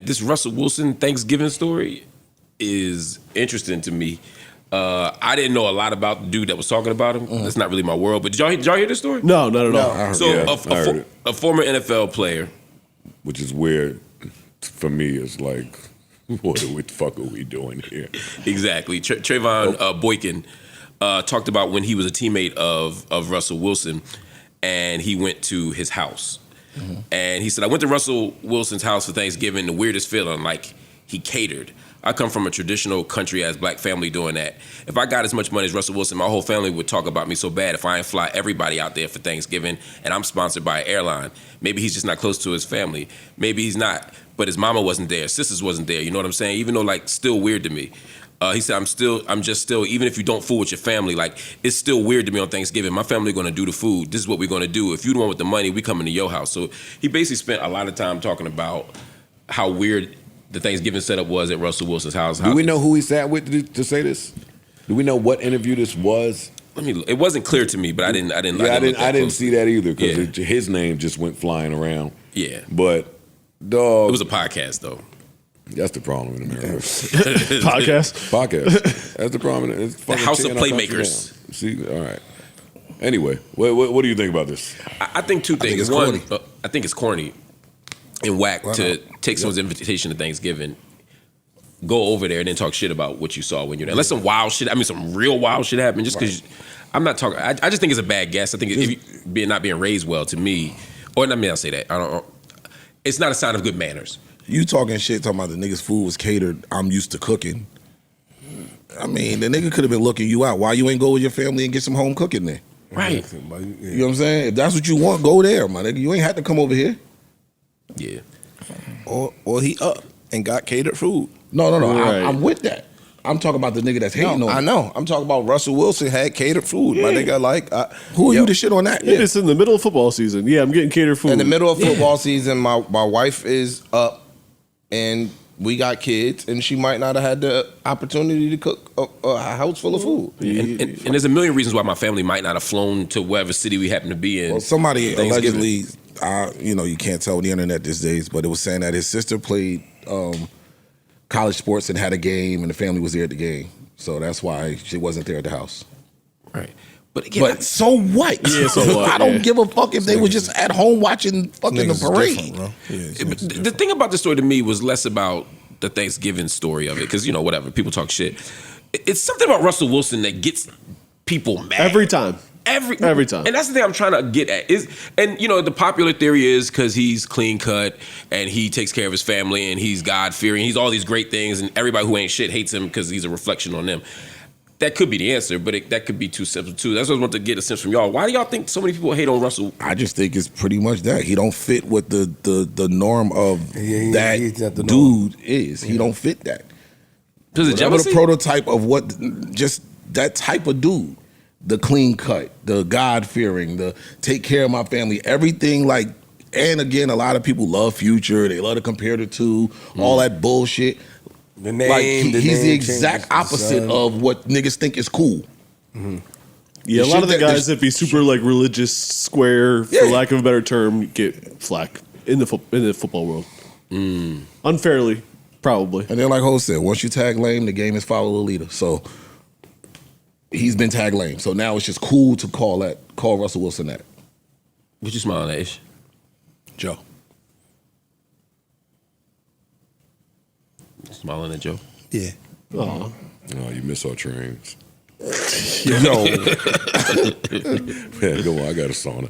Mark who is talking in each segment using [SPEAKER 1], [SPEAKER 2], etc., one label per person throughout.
[SPEAKER 1] this Russell Wilson Thanksgiving story is interesting to me. I didn't know a lot about the dude that was talking about him. That's not really my world. But did y'all hear this story?
[SPEAKER 2] No, not at all.
[SPEAKER 1] So a former NFL player,
[SPEAKER 3] which is weird for me. Is like, what the fuck are we doing here?
[SPEAKER 1] Exactly. Trayvon Boykin talked about when he was a teammate of Russell Wilson, and he went to his house. And he said, I went to Russell Wilson's house for Thanksgiving, the weirdest feeling, like he catered. I come from a traditional country-ass black family doing that. If I got as much money as Russell Wilson, my whole family would talk about me so bad if I ain't fly everybody out there for Thanksgiving and I'm sponsored by an airline. Maybe he's just not close to his family. Maybe he's not, but his mama wasn't there, sisters wasn't there, you know what I'm saying? Even though, like, still weird to me. He said, I'm just still, even if you don't fool with your family, like, it's still weird to me on Thanksgiving. My family gonna do the food. This is what we're gonna do. If you the one with the money, we coming to your house. So he basically spent a lot of time talking about how weird the Thanksgiving setup was at Russell Wilson's house.
[SPEAKER 3] Do we know who he sat with to say this? Do we know what interview this was?
[SPEAKER 1] It wasn't clear to me, but I didn't
[SPEAKER 3] see that either because his name just went flying around.
[SPEAKER 1] Yeah,
[SPEAKER 3] but dog,
[SPEAKER 1] it was a podcast though.
[SPEAKER 3] That's the problem in America.
[SPEAKER 2] Podcast.
[SPEAKER 3] That's the problem. It's
[SPEAKER 1] the House of Playmakers.
[SPEAKER 3] See, all right. Anyway, what do you think about this?
[SPEAKER 1] I think two things. One, I think it's corny and whack to take someone's invitation to Thanksgiving, go over there and then talk shit about what you saw when you're there. Unless some wild shit, some real wild shit happened. Just because I'm not talking, I just think it's a bad guess. I think not being raised well to me, or not me, I'll say that. I don't. It's not a sign of good manners.
[SPEAKER 4] You talking shit, talking about the nigga's food was catered. I'm used to cooking. I mean, the nigga could have been looking you out. Why you ain't go with your family and get some home cooking there?
[SPEAKER 1] Right.
[SPEAKER 4] You know what I'm saying? If that's what you want, go there, my nigga. You ain't had to come over here.
[SPEAKER 1] Yeah.
[SPEAKER 5] Or he up and got catered food.
[SPEAKER 4] No. Right. I'm with that. I'm talking about the nigga that's hating on.
[SPEAKER 5] I know. I'm talking about Russell Wilson had catered food. My nigga,
[SPEAKER 4] who are you to shit on that?
[SPEAKER 2] It's in the middle of football season. Yeah, I'm getting catered food.
[SPEAKER 5] In the middle of football season, my wife is up, and we got kids, and she might not have had the opportunity to cook a house full of food.
[SPEAKER 1] And there's a million reasons why my family might not have flown to whatever city we happen to be in.
[SPEAKER 4] Well, somebody allegedly, you can't tell with the internet these days, but it was saying that his sister played college sports and had a game, and the family was there at the game. So that's why she wasn't there at the house.
[SPEAKER 1] Right. But again,
[SPEAKER 4] so what?
[SPEAKER 2] Yeah, so what?
[SPEAKER 4] I don't give a fuck if they were just at home watching fucking the parade.
[SPEAKER 1] The thing about this story to me was less about the Thanksgiving story of it, because, whatever, people talk shit. It's something about Russell Wilson that gets people mad.
[SPEAKER 2] Every time. Every time.
[SPEAKER 1] And that's the thing I'm trying to get at. The popular theory is because he's clean cut and he takes care of his family and he's God-fearing. He's all these great things, and everybody who ain't shit hates him because he's a reflection on them. That could be the answer, but that could be too simple too. That's what I want to get a sense from y'all. Why do y'all think so many people hate on Russell?
[SPEAKER 4] I just think it's pretty much that. He don't fit what the norm of that dude is. He don't fit that.
[SPEAKER 1] Does it jealousy?
[SPEAKER 4] The prototype of what, just that type of dude. The clean cut, the God-fearing, the take care of my family, everything like, and again, a lot of people love Future. They love to compare the two, all that bullshit.
[SPEAKER 5] The name,
[SPEAKER 4] he's the exact opposite of what niggas think is cool.
[SPEAKER 2] Mm-hmm. Yeah, a lot of the guys that be super like religious, square, for lack of a better term, get flack in the football world. Unfairly, probably.
[SPEAKER 4] And then like Ho said, once you tag lame, the game is follow the leader. So he's been tagged lame. So now it's just cool to call Russell Wilson that.
[SPEAKER 1] What you smiling at, Ish?
[SPEAKER 4] Joe.
[SPEAKER 1] Smiling at Joe?
[SPEAKER 5] Yeah.
[SPEAKER 3] Oh, you miss our trains.
[SPEAKER 4] Yo.
[SPEAKER 3] Man, go on, I got a sauna.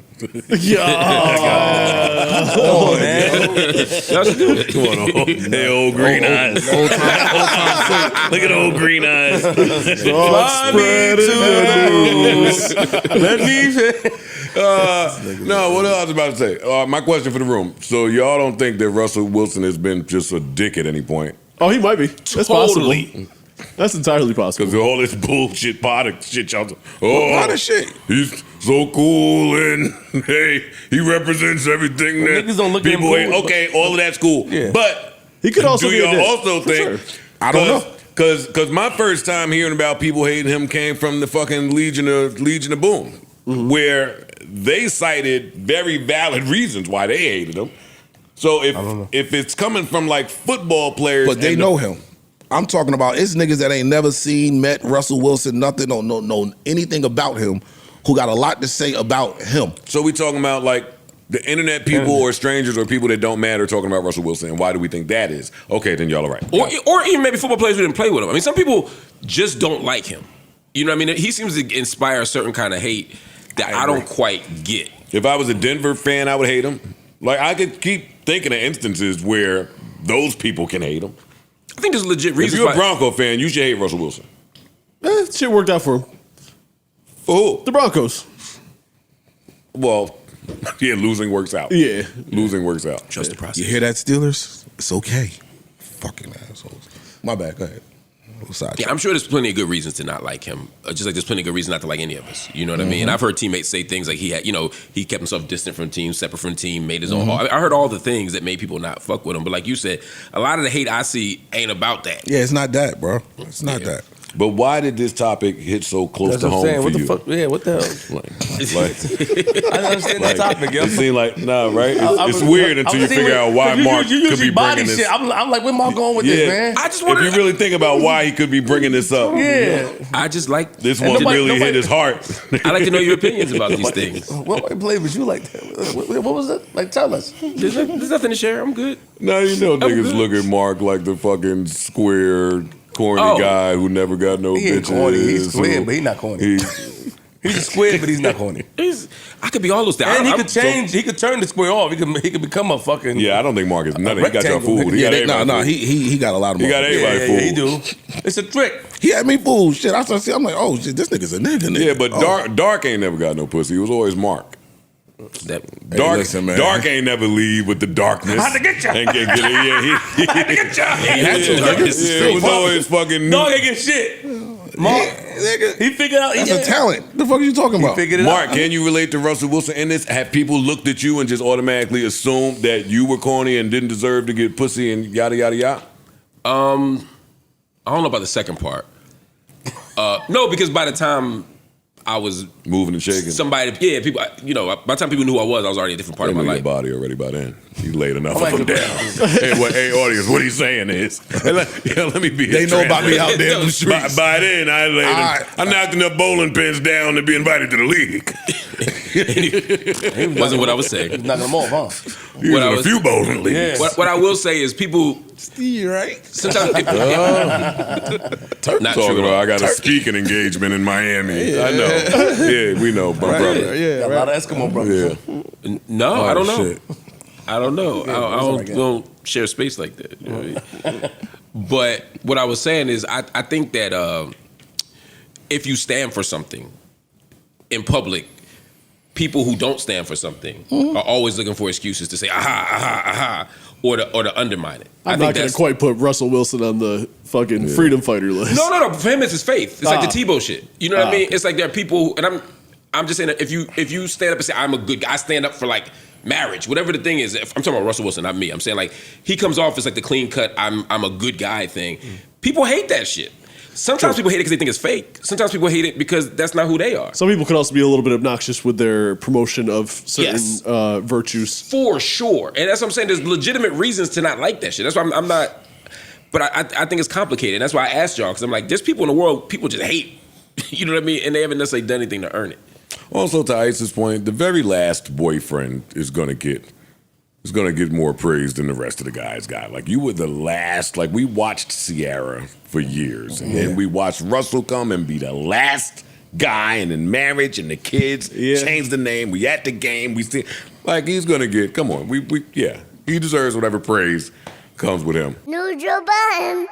[SPEAKER 5] Oh, man.
[SPEAKER 3] Come on. Hey, old green eyes.
[SPEAKER 4] Old time.
[SPEAKER 3] Look at old green eyes.
[SPEAKER 5] Let me.
[SPEAKER 3] No, what else I was about to say? My question for the room. So y'all don't think that Russell Wilson has been just a dick at any point?
[SPEAKER 2] Oh, he might be. That's
[SPEAKER 1] totally
[SPEAKER 2] possible. That's entirely possible.
[SPEAKER 3] Because all this bullshit Potter shit, y'all.
[SPEAKER 4] Potter shit.
[SPEAKER 3] He's so cool and hey, he represents everything that
[SPEAKER 5] niggas don't look at him
[SPEAKER 3] people hate.
[SPEAKER 5] cool.
[SPEAKER 3] Okay, all of that's cool.
[SPEAKER 5] Yeah.
[SPEAKER 3] But
[SPEAKER 2] he could also
[SPEAKER 3] do
[SPEAKER 2] be a
[SPEAKER 3] y'all
[SPEAKER 2] dick,
[SPEAKER 3] also think?
[SPEAKER 2] sure.
[SPEAKER 4] I don't know.
[SPEAKER 3] Because my first time hearing about people hating him came from the fucking Legion of Boom, where they cited very valid reasons why they hated him. So if it's coming from like football players,
[SPEAKER 4] But they know him. I'm talking about it's niggas that ain't never seen, met Russell Wilson, nothing, don't know anything about him, who got a lot to say about him.
[SPEAKER 3] So we talking about like the internet people or strangers or people that don't matter talking about Russell Wilson, and why do we think that is? Okay, then y'all are right.
[SPEAKER 1] Or even maybe football players who didn't play with him. I mean, some people just don't like him. You know what I mean? He seems to inspire a certain kind of hate that I don't quite get.
[SPEAKER 3] If I was a Denver fan, I would hate him. Like, I could keep thinking of instances where those people can hate him.
[SPEAKER 1] I think there's legit reasons.
[SPEAKER 3] If you're a Bronco fan, you should hate Russell Wilson.
[SPEAKER 2] Shit worked out for him.
[SPEAKER 3] For who?
[SPEAKER 2] The Broncos.
[SPEAKER 3] Well, yeah, losing works out.
[SPEAKER 2] Yeah.
[SPEAKER 3] Losing works out.
[SPEAKER 1] Trust the process.
[SPEAKER 4] You hear that, Steelers? It's okay. Fucking assholes. My bad. Go ahead.
[SPEAKER 1] Yeah, I'm sure there's plenty of good reasons to not like him. Just like there's plenty of good reasons not to like any of us. You know what I mean? And I've heard teammates say things like he kept himself distant from the team, separate from the team, made his own. I heard all the things that made people not fuck with him. But like you said, a lot of the hate I see ain't about that.
[SPEAKER 4] Yeah, it's not that, bro. It's not that.
[SPEAKER 3] But why did this topic hit so close to home for
[SPEAKER 6] what
[SPEAKER 3] you?
[SPEAKER 6] the fuck? Yeah, what the hell? I don't understand the topic, yo.
[SPEAKER 3] It seemed like, right? It's weird until you figure out why Mark could be bringing this.
[SPEAKER 6] Shit. I'm like, where Mark going with this, man?
[SPEAKER 1] I just want
[SPEAKER 3] If you really think about why he could be bringing this up,
[SPEAKER 6] Yeah.
[SPEAKER 1] I just like
[SPEAKER 3] this one really hit his heart.
[SPEAKER 1] I like to know your opinions about these things.
[SPEAKER 6] What play was you like that? What was it? Like, tell us.
[SPEAKER 1] There's nothing to share. I'm good.
[SPEAKER 3] Now you know niggas
[SPEAKER 1] good.
[SPEAKER 3] look at Mark like the fucking square, corny guy who never got no
[SPEAKER 6] He ain't
[SPEAKER 3] bitches.
[SPEAKER 6] corny. He's square, but he's not corny. He's a square, but he's not corny.
[SPEAKER 1] I could be all those things.
[SPEAKER 6] And he could change. He could turn the square off. He could become a fucking.
[SPEAKER 3] Yeah, I don't think Mark is nothing. He got y'all
[SPEAKER 6] rectangle.
[SPEAKER 3] fooled. He got everybody fooled.
[SPEAKER 4] He got a lot of
[SPEAKER 3] He
[SPEAKER 4] money.
[SPEAKER 3] got everybody fooled.
[SPEAKER 6] He do. It's a trick.
[SPEAKER 4] He had me fooled. Shit, I started seeing. I'm like, oh shit, this nigga's a nigga.
[SPEAKER 3] Yeah, but Dark ain't never got no pussy. It was always Mark. Dark,
[SPEAKER 4] listen, man.
[SPEAKER 3] Dark ain't never leave with the darkness.
[SPEAKER 6] I had to get ya.
[SPEAKER 3] And get it. Yeah,
[SPEAKER 6] I had to get ya.
[SPEAKER 3] it was always fucking.
[SPEAKER 6] Dog ain't get shit. Mark, he figured out.
[SPEAKER 4] That's a talent. The fuck are you talking about?
[SPEAKER 6] Figured it
[SPEAKER 3] Mark,
[SPEAKER 6] out.
[SPEAKER 3] can you relate to Russell Wilson in this? Have people looked at you and just automatically assumed that you were corny and didn't deserve to get pussy and yada yada yada?
[SPEAKER 1] I don't know about the second part. No, because by the time I was
[SPEAKER 3] moving and shaking.
[SPEAKER 1] people, by the time people knew who I was already a different part
[SPEAKER 3] They
[SPEAKER 1] of my
[SPEAKER 3] knew
[SPEAKER 1] life.
[SPEAKER 3] your body already by then. You laid enough
[SPEAKER 6] I'm
[SPEAKER 3] of them
[SPEAKER 6] like,
[SPEAKER 3] down. Hey, audience, what he's saying is, let me be.
[SPEAKER 4] They know about me out there in the streets.
[SPEAKER 3] By then, I knocked enough bowling pins down to be invited to the league.
[SPEAKER 1] It wasn't what I was saying.
[SPEAKER 6] He's knocking them off, huh?
[SPEAKER 3] He was in a few bowling leagues.
[SPEAKER 6] Yeah.
[SPEAKER 1] What I will say is people.
[SPEAKER 4] Steve, right?
[SPEAKER 1] Sometimes
[SPEAKER 3] Turk
[SPEAKER 1] not
[SPEAKER 3] talking
[SPEAKER 1] true.
[SPEAKER 3] about I got a speaking engagement in Miami. I know. Yeah, we know, my brother.
[SPEAKER 4] Yeah,
[SPEAKER 6] Got a lot of Eskimo brothers.
[SPEAKER 3] Yeah.
[SPEAKER 1] No, I don't know.
[SPEAKER 3] Shit.
[SPEAKER 1] I don't know. I don't share space like that. You know what I mean? But what I was saying is, I think that if you stand for something in public, people who don't stand for something are always looking for excuses to say aha, or to undermine it.
[SPEAKER 2] I'm not going to quite put Russell Wilson on the fucking freedom fighter list.
[SPEAKER 1] No. For him, it's his faith. It's like the Tebow shit. You know what I mean? It's like there are people, and I'm just saying that if you stand up and say I'm a good guy, I stand up for like marriage, whatever the thing is. I'm talking about Russell Wilson, not me. I'm saying like he comes off as like the clean cut, I'm a good guy thing. People hate that shit. Sometimes people hate it because they think it's fake. Sometimes people hate it because that's not who they are.
[SPEAKER 2] Some people can also be a little bit obnoxious with their promotion of certain virtues.
[SPEAKER 1] For sure. And that's what I'm saying. There's legitimate reasons to not like that shit. That's why I'm not. But I think it's complicated. And that's why I asked y'all, because I'm like, there's people in the world, people just hate. You know what I mean? And they haven't necessarily done anything to earn it.
[SPEAKER 3] Also, to Ice's point, the very last boyfriend is gonna get more praise than the rest of the guys got. Like, you were the last. Like, we watched Ciara for years, and then we watched Russell come and be the last guy, and then marriage and the kids changed the name. We at the game. We see, like, he's gonna get. Come on, he deserves whatever praise comes with him.
[SPEAKER 7] New Joe Budden.